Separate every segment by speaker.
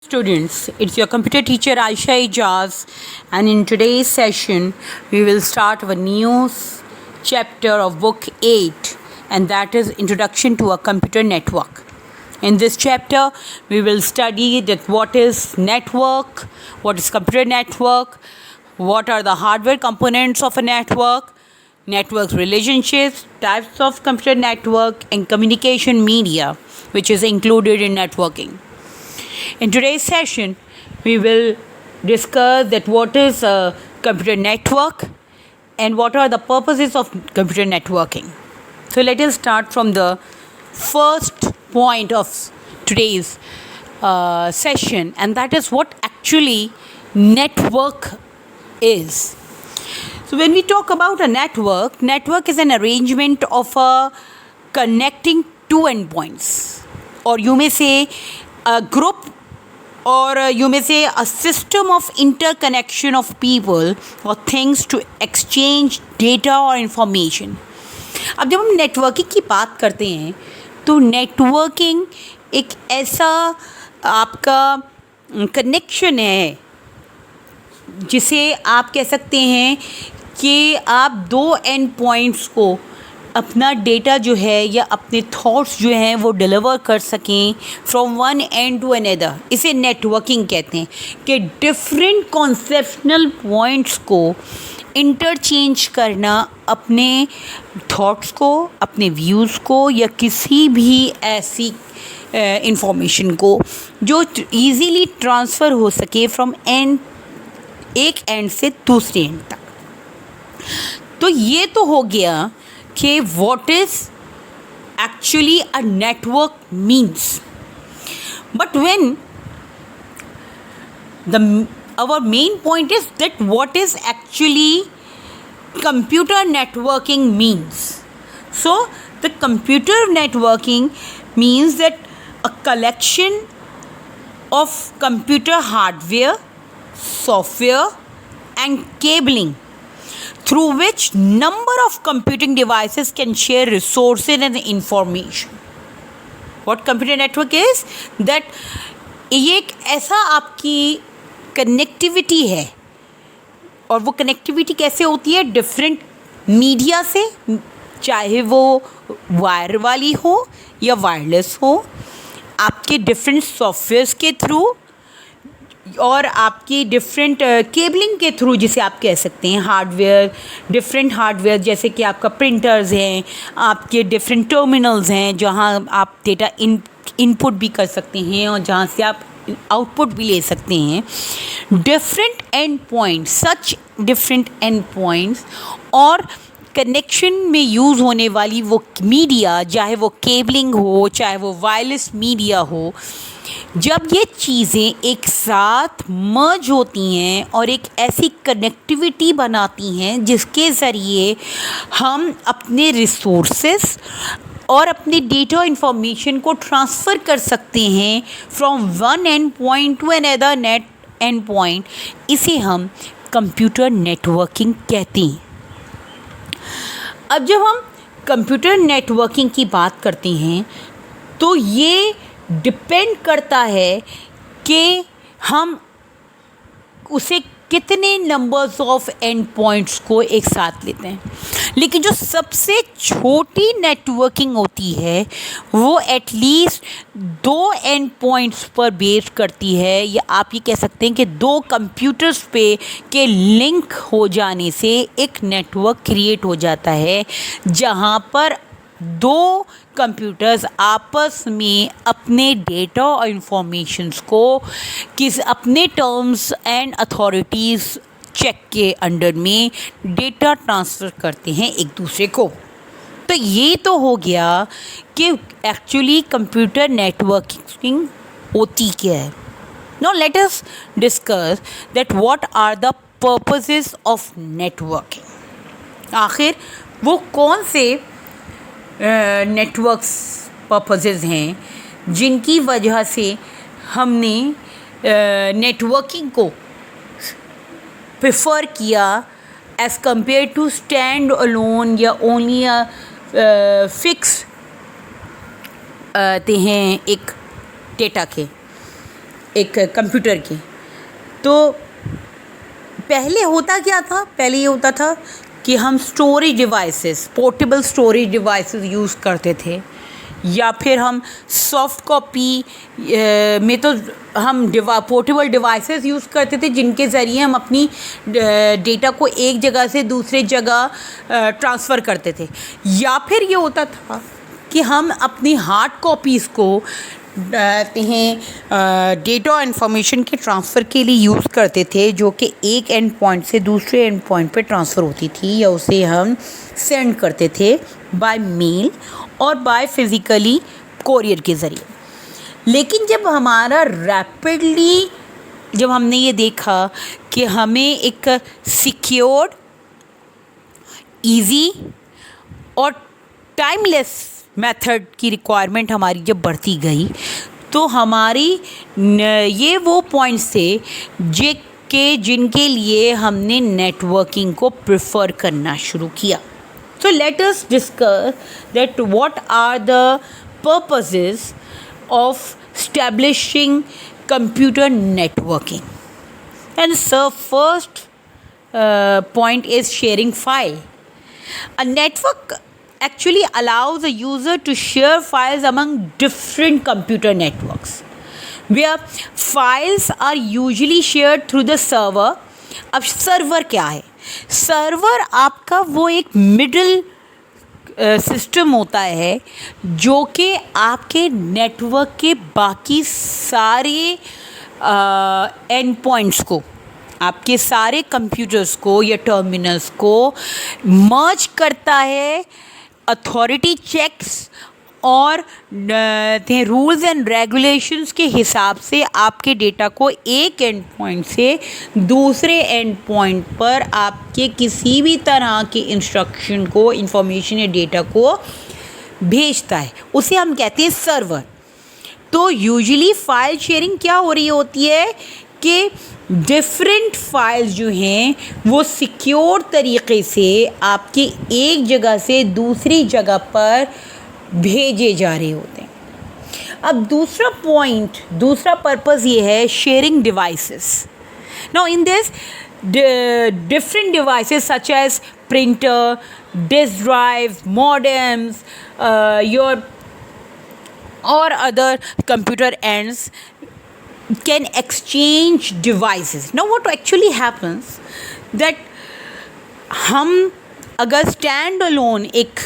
Speaker 1: Students, it's your computer teacher Aisha Ijaz, and in today's session, we will start a new chapter of Book 8, and that is Introduction to a Computer Network. In this chapter, we will study that what is network, what is computer network, what are the hardware components of a network relationships, types of computer network, and communication media, which is included in networking. In today's session, we will discuss that what is a computer network and what are the purposes of computer networking. So let us start from the first point of today's session, and that is what actually network is. So when we talk about a network is an arrangement of connecting two endpoints, or you may say a group, or you may say a system of interconnection of people or things to exchange data or information. अब जब हम networking की बात करते हैं तो networking एक ऐसा आपका कनेक्शन है जिसे आप कह सकते हैं कि आप दो एंड पॉइंट्स को अपना डेटा जो है या अपने थॉट्स जो हैं वो डिलीवर कर सकें from one end to another. इसे नेटवर्किंग कहते हैं कि डिफरेंट कॉन्सेप्शनल पॉइंट्स को इंटरचेंज करना, अपने थॉट्स को, अपने व्यूज़ को या किसी भी ऐसी इंफॉर्मेशन को जो ईज़िली ट्रांसफ़र हो सके फ्रॉम एक एंड से दूसरे एंड तक. तो ये तो हो गया कि what is actually a network means. But when our main point is that what is actually computer networking means. So the computer networking means that a collection of computer hardware, software and cabling through which number of computing devices can share resources and information. What computer network is? That ये एक ऐसा आपकी connectivity है, और वो connectivity कैसे होती है? डिफरेंट मीडिया से, चाहे वो वायर वाली हो या वायरलेस हो, आपके डिफरेंट सॉफ्टवेयर्स के थ्रू और आपकी डिफरेंट केबलिंग के थ्रू, जिसे आप कह सकते हैं हार्डवेयर, डिफरेंट हार्डवेयर जैसे कि आपका प्रिंटर्स हैं, आपके डिफरेंट टर्मिनल्स हैं जहां आप डेटा इनपुट भी कर सकते हैं और जहां से आप आउटपुट भी ले सकते हैं. Different and points, such different and points और कनेक्शन में यूज़ होने वाली वो मीडिया, चाहे वो केबलिंग हो, चाहे वो वायरलेस मीडिया हो, जब ये चीज़ें एक साथ मर्ज होती हैं और एक ऐसी कनेक्टिविटी बनाती हैं जिसके ज़रिए हम अपने रिसोर्सेस और अपने डेटा इंफॉर्मेशन को ट्रांसफ़र कर सकते हैं from one and point two another net and point, इसे हम कंप्यूटर नेटवर्किंग कहते हैं. अब जब हम कंप्यूटर नेटवर्किंग की बात करते हैं तो ये डिपेंड करता है कि हम उसे कितने नंबर्स ऑफ एंड पॉइंट्स को एक साथ लेते हैं. लेकिन जो सबसे छोटी नेटवर्किंग होती है वो एटलीस्ट दो एंड पॉइंट्स पर बेस करती है, या आप ये कह सकते हैं कि दो कंप्यूटर्स पे के लिंक हो जाने से एक नेटवर्क क्रिएट हो जाता है जहाँ पर दो कंप्यूटर्स आपस में अपने डेटा और इंफॉर्मेशंस को अपने टर्म्स एंड अथॉरिटीज़ चेक के अंडर में डेटा ट्रांसफ़र करते हैं एक दूसरे को. तो ये तो हो गया कि एक्चुअली कंप्यूटर नेटवर्किंग होती क्या है. Now let us discuss that what are the purposes of networking. आखिर वो कौन से नेटवर्क्स पर्पसेस हैं जिनकी वजह से हमने नेटवर्किंग को प्रेफर किया as compare to stand alone या ओनली फिक्स आते हैं एक डेटा के. एक कंप्यूटर की। तो पहले होता क्या था, पहले ये होता था कि हम storage devices, portable storage devices use करते थे, या फिर हम सॉफ्ट कॉपी में तो हम पोर्टेबल डिवाइसेस यूज़ करते थे जिनके ज़रिए हम अपनी डेटा को एक जगह से दूसरे जगह ट्रांसफ़र करते थे। या फिर ये होता था कि हम अपनी हार्ड कॉपीज़ को डेटा और इन्फॉर्मेशन के ट्रांसफ़र के लिए यूज़ करते थे, जो कि एक एंड पॉइंट से दूसरे एंड पॉइंट पे ट्रांसफ़र होती थी, या उसे हम सेंड करते थे बाय मेल और बाय फिज़िकली कोरियर के ज़रिए। लेकिन जब हमने ये देखा कि हमें एक सिक्योर्ड, ईज़ी और टाइमलेस मेथड की रिक्वायरमेंट हमारी जब बढ़ती गई, तो हमारी ये वो पॉइंट्स थे जिनके लिए हमने नेटवर्किंग को प्रेफर करना शुरू किया। So let us discuss that what are the purposes of establishing computer networking. And so first point is sharing file. A network actually allows a user to share files among different computer networks, where files are usually shared through the server. अब server क्या है? Server आपका वो एक middle system होता है जो कि आपके नेटवर्क के बाकी सारे एंड पॉइंट्स को, आपके सारे कंप्यूटर्स को या टर्मिनल्स को मर्ज करता है अथॉरिटी चेक्स और रूल्स एंड रेगुलेशंस के हिसाब से आपके डेटा को एक एंड पॉइंट से दूसरे एंड पॉइंट पर आपके किसी भी तरह के इंस्ट्रक्शन को, इंफॉर्मेशन या डेटा को भेजता है। उसे हम कहते हैं सर्वर। तो यूजुअली फ़ाइल शेयरिंग क्या हो रही होती है कि डिफरेंट फाइल्स जो हैं वो सिक्योर तरीके से आपके एक जगह से दूसरी जगह पर भेजे जा रहे होते हैं। अब दूसरा पर्पज़ ये है sharing devices. Now in this different devices such as printer, disk drive, modems, your और other computer ends can exchange devices. Now what actually happens that हम अगर स्टैंड अलोन एक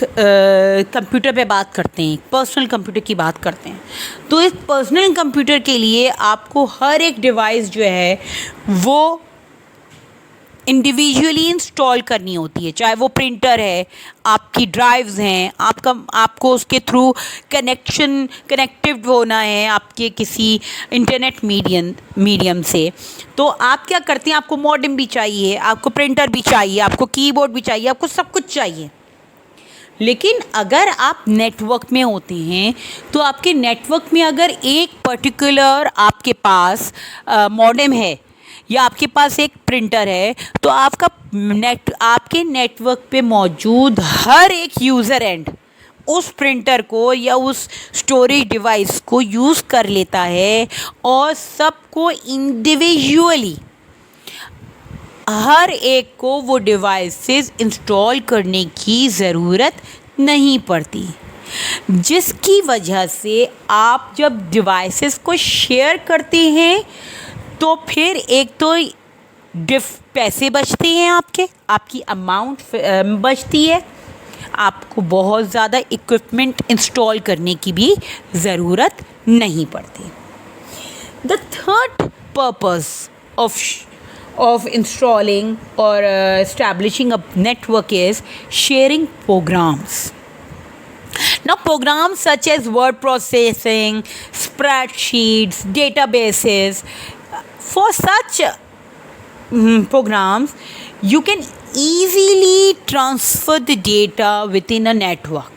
Speaker 1: कंप्यूटर पे बात करते हैं, पर्सनल कंप्यूटर की बात करते हैं, तो इस पर्सनल कंप्यूटर के लिए आपको हर एक डिवाइस जो है वो इंडिविजुअली इंस्टॉल करनी होती है। चाहे वो प्रिंटर है, आपकी ड्राइव्स हैं, आपको उसके थ्रू कनेक्टिव होना है आपके किसी इंटरनेट मीडियम से। तो आप क्या करते हैं, आपको मॉडेम भी चाहिए, आपको प्रिंटर भी चाहिए, आपको कीबोर्ड भी चाहिए, आपको सब कुछ चाहिए। लेकिन अगर आप नेटवर्क में होते हैं तो आपके नेटवर्क में अगर एक पर्टिकुलर आपके पास मॉडेम है या आपके पास एक प्रिंटर है, तो आपके नेटवर्क पे मौजूद हर एक यूज़र एंड उस प्रिंटर को या उस स्टोरेज डिवाइस को यूज़ कर लेता है और सबको इंडिविजुअली हर एक को वो डिवाइसेस इंस्टॉल करने की ज़रूरत नहीं पड़ती, जिसकी वजह से आप जब डिवाइसेस को शेयर करते हैं तो फिर एक तो पैसे बचते हैं, आपकी अमाउंट बचती है, आपको बहुत ज़्यादा इक्विपमेंट इंस्टॉल करने की भी ज़रूरत नहीं पड़ती। The third purpose of installing or establishing a network is sharing programs. Now programs such as word processing, spreadsheets, databases, for such programs you can easily transfer the data within a network.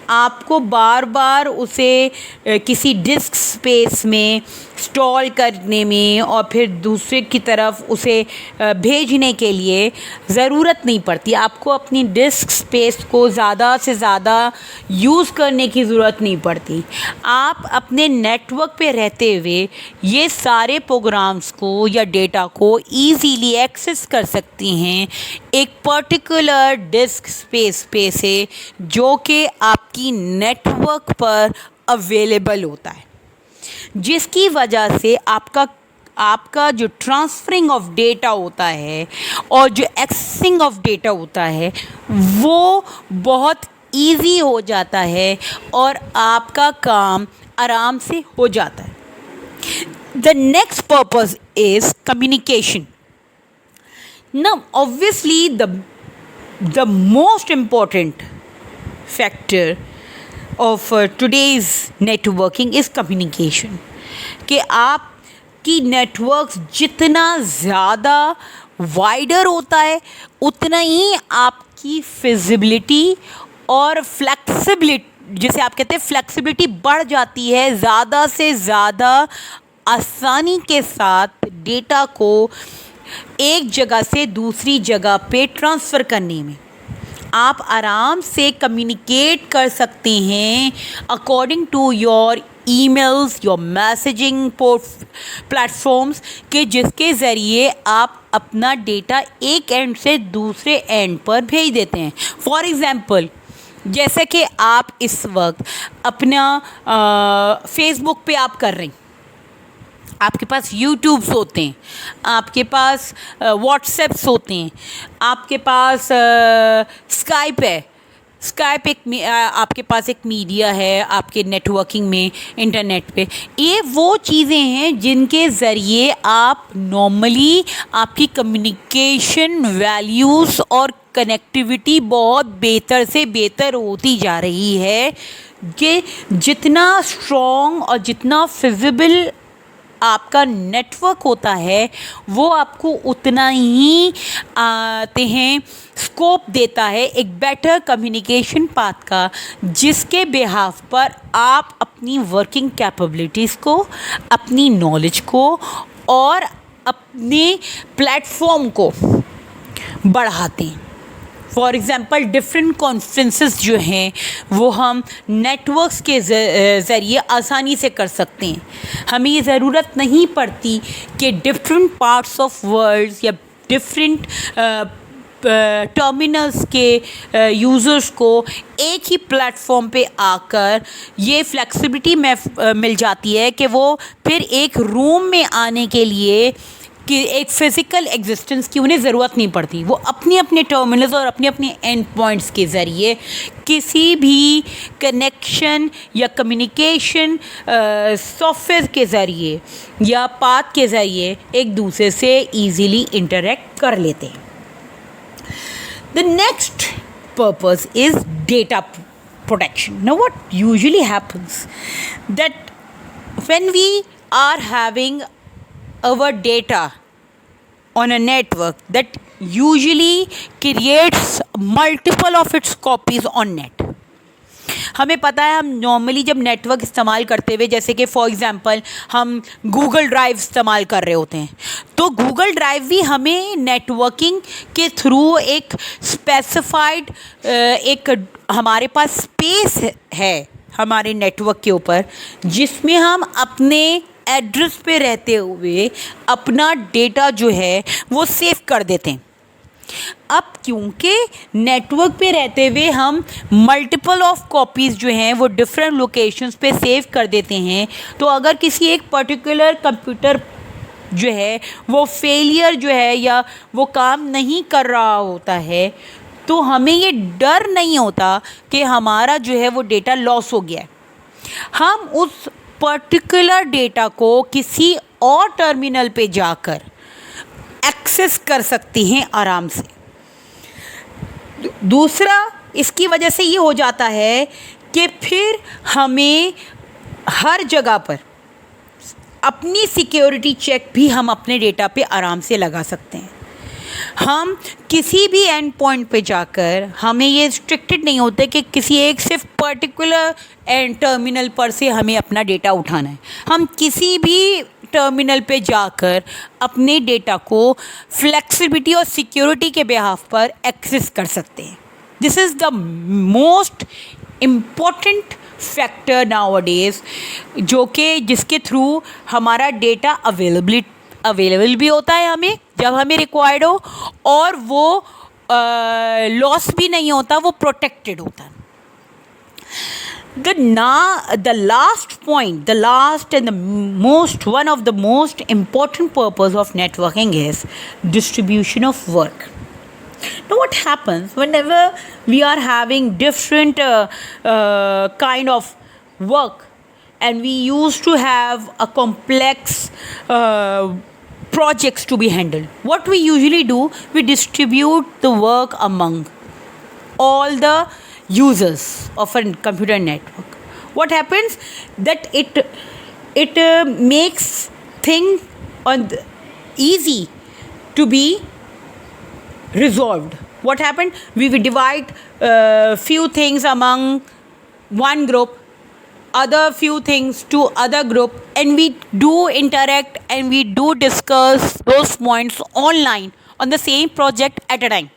Speaker 1: आपको बार बार उसे किसी disc space में stall करने में और फिर दूसरे की तरफ उसे भेजने के लिए ज़रूरत नहीं पड़ती। आपको अपनी डिस्क स्पेस को ज़्यादा से ज़्यादा यूज़ करने की ज़रूरत नहीं पड़ती। आप अपने नेटवर्क पे रहते हुए ये सारे प्रोग्राम्स को या डेटा को ईज़िली एक्सेस कर सकती हैं एक पर्टिकुलर डिस्क स्पेस पे से, जो कि आपकी नेटवर्क पर अवेलेबल होता है, जिसकी वजह से आपका जो ट्रांसफरिंग ऑफ डेटा होता है और जो एक्सेसिंग ऑफ डेटा होता है वो बहुत इजी हो जाता है और आपका काम आराम से हो जाता है। The next purpose is communication. Now obviously the most important factor of today's networking is communication। कि आपकी नेटवर्क्स जितना ज़्यादा वाइडर होता है उतना ही आपकी फिजिबिलिटी और फ्लेक्सिबिलिटी, जिसे आप कहते हैं फ्लेक्सिबिलिटी, बढ़ जाती है। ज़्यादा से ज़्यादा आसानी के साथ डेटा को एक जगह से दूसरी जगह पे ट्रांसफ़र करने में आप आराम से कम्युनिकेट कर सकते हैं according to your emails, your messaging platforms, के जिसके ज़रिए आप अपना डेटा एक एंड से दूसरे एंड पर भेज देते हैं। फॉर एग्ज़ाम्पल, जैसे कि आप इस वक्त अपना फेसबुक पे आप कर रहे हैं, आपके पास यूट्यूब्स होते हैं, आपके पास व्हाट्सएप्स होते हैं, आपके पास स्काइप है। स्काइप आपके पास एक मीडिया है आपके नेटवर्किंग में, इंटरनेट पे। ये वो चीज़ें हैं जिनके ज़रिए आप नॉर्मली आपकी कम्युनिकेशन वैल्यूज़ और कनेक्टिविटी बहुत बेहतर से बेहतर होती जा रही है। कि जितना स्ट्रॉन्ग और जितना फिजिबल आपका नेटवर्क होता है वो आपको उतना ही आते हैं स्कोप देता है एक बेटर कम्युनिकेशन पाथ का, जिसके बिहाफ पर आप अपनी वर्किंग कैपेबिलिटीज़ को, अपनी नॉलेज को और अपने प्लेटफॉर्म को बढ़ाते हैं। फॉर एग्ज़ाम्पल, डिफरेंट कॉन्फ्रेंसेस जो हैं वो हम नेटवर्क्स के ज़रिए आसानी से कर सकते हैं। हमें ये ज़रूरत नहीं पड़ती कि डिफरेंट पार्ट्स ऑफ वर्ल्ड या डिफरेंट टर्मिनल्स के यूज़र्स को एक ही प्लेटफॉर्म पे आकर ये फ्लेक्सिबिलिटी मिल जाती है कि वो फिर एक रूम में आने के लिए कि एक फ़िज़िकल एग्जिस्टेंस की उन्हें ज़रूरत नहीं पड़ती। वो अपने अपने टर्मिनल्स और अपने अपने एंड पॉइंट्स के ज़रिए किसी भी कनेक्शन या कम्युनिकेशन सॉफ्टवेयर के ज़रिए या पाथ के ज़रिए एक दूसरे से ईज़िली इंटरेक्ट कर लेते हैं। The next purpose is data protection. Now what usually happens that when we are having our data on a network that usually creates multiple of its copies on net. हमें पता है हम normally जब network इस्तेमाल करते हुए, जैसे कि फॉर एग्ज़ाम्पल हम गूगल ड्राइव इस्तेमाल कर रहे होते हैं, तो गूगल ड्राइव भी हमें नेटवर्किंग के थ्रू एक स्पेसिफाइड एक हमारे पास स्पेस है हमारे नेटवर्क के ऊपर, जिसमें हम अपने एड्रेस पे रहते हुए अपना डेटा जो है वो सेव कर देते हैं। अब क्योंकि नेटवर्क पे रहते हुए हम मल्टीपल ऑफ कॉपीज़ जो हैं वो डिफरेंट लोकेशंस पे सेव कर देते हैं, तो अगर किसी एक पर्टिकुलर कंप्यूटर जो है वो फेलियर जो है या वो काम नहीं कर रहा होता है, तो हमें ये डर नहीं होता कि हमारा जो है वो डेटा लॉस हो गया है। हम उस पर्टिकुलर डेटा को किसी और टर्मिनल पे जाकर एक्सेस कर सकते हैं आराम से। दूसरा, इसकी वजह से ये हो जाता है कि फिर हमें हर जगह पर अपनी सिक्योरिटी चेक भी हम अपने डेटा पे आराम से लगा सकते हैं। हम किसी भी एंड पॉइंट पे जाकर हमें ये रिस्ट्रिक्टेड नहीं होते कि किसी एक सिर्फ पर्टिकुलर एंड टर्मिनल पर से हमें अपना डेटा उठाना है। हम किसी भी टर्मिनल पे जाकर अपने डेटा को फ्लेक्सिबिलिटी और सिक्योरिटी के बिहाफ पर एक्सेस कर सकते हैं। This is the most important factor nowadays, जो कि जिसके थ्रू हमारा डेटा अवेलेबल भी होता है हमें जब हमें रिक्वायर्ड हो, और वो लॉस भी नहीं होता, वो प्रोटेक्टेड होता है। The last point, the last and one of the most important purpose of networking is distribution of work. Now, what happens whenever we are having different kind of work, and we used to have a complex projects to be handled? What we usually do, we distribute the work among all the users of a computer network. What happens that it makes thing easy to be resolved. What happened? We will divide few things among one group, other few things to other group, and we do interact and we do discuss those points online on the same project at a time.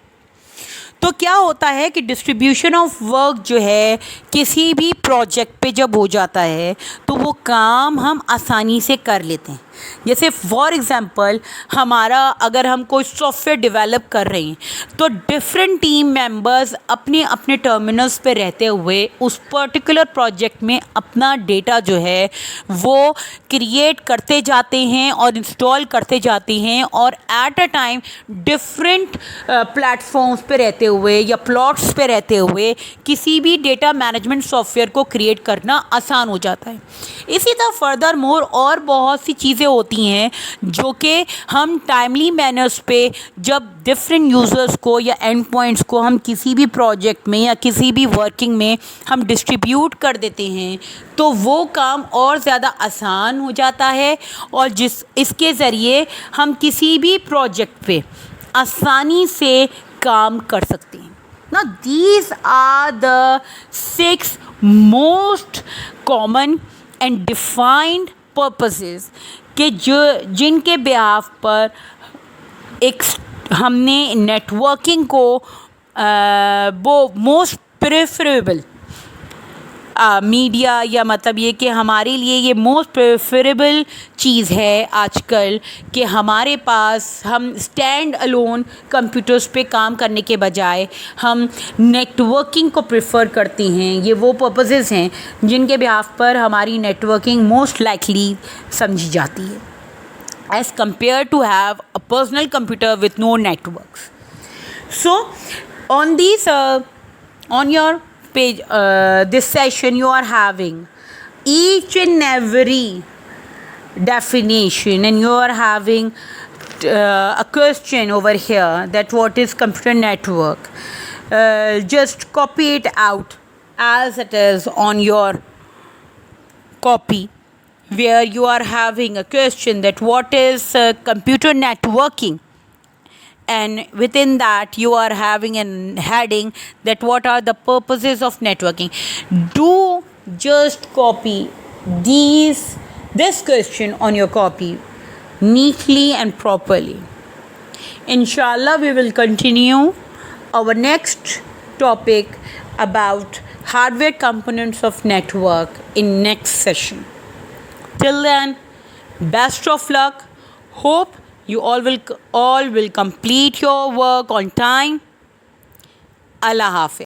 Speaker 1: तो क्या होता है कि distribution of work जो है किसी भी project पे जब हो जाता है तो वो काम हम आसानी से कर लेते हैं। जैसे फॉर एग्ज़ाम्पल हमारा अगर हम कोई सॉफ्टवेयर डेवलप कर रहे हैं तो डिफरेंट टीम मेंबर्स अपने अपने टर्मिनल्स पे रहते हुए उस पर्टिकुलर प्रोजेक्ट में अपना डेटा जो है वो क्रिएट करते जाते हैं और इंस्टॉल करते जाते हैं, और at a time different platforms पे रहते हुए या प्लॉट्स पे रहते हुए किसी भी डेटा मैनेजमेंट सॉफ्टवेयर को क्रिएट करना आसान हो जाता है। इसी तरह फर्दर मोर और बहुत सी चीज़ें होती हैं जो कि हम टाइमली मैनर्स पे जब डिफरेंट यूज़र्स को या एंड पॉइंट्स को हम किसी भी प्रोजेक्ट में या किसी भी वर्किंग में हम डिस्ट्रीब्यूट कर देते हैं तो वो काम और ज़्यादा आसान हो जाता है, और इसके ज़रिए हम किसी भी प्रोजेक्ट पे आसानी से काम कर सकते हैं। Now these are the 6 most common and defined purposes कि जिनके बिहाफ पर एक हमने नेटवर्किंग को वो मोस्ट प्रेफरेबल मीडिया, या मतलब ये कि हमारे लिए ये मोस्ट प्रेफरेबल चीज़ है आजकल कि हमारे पास हम स्टैंड अलोन कंप्यूटर्स पे काम करने के बजाय हम नेटवर्किंग को प्रेफर करते हैं। ये वो पर्पसेस हैं जिनके बिहाफ पर हमारी नेटवर्किंग मोस्ट लाइकली समझी जाती है as compare to have a personal computer with no networks. So on your page, this session you are having each and every definition, and you are having a question over here that what is computer network. Just copy it out as it is on your copy, where you are having a question that what is computer networking, and within that you are having a heading that what are the purposes of networking. Do just copy this question on your copy neatly and properly. Inshallah, we will continue our next topic about hardware components of network in next session. Till then, best of luck. Hope you all will complete your work on time. Allah Hafiz.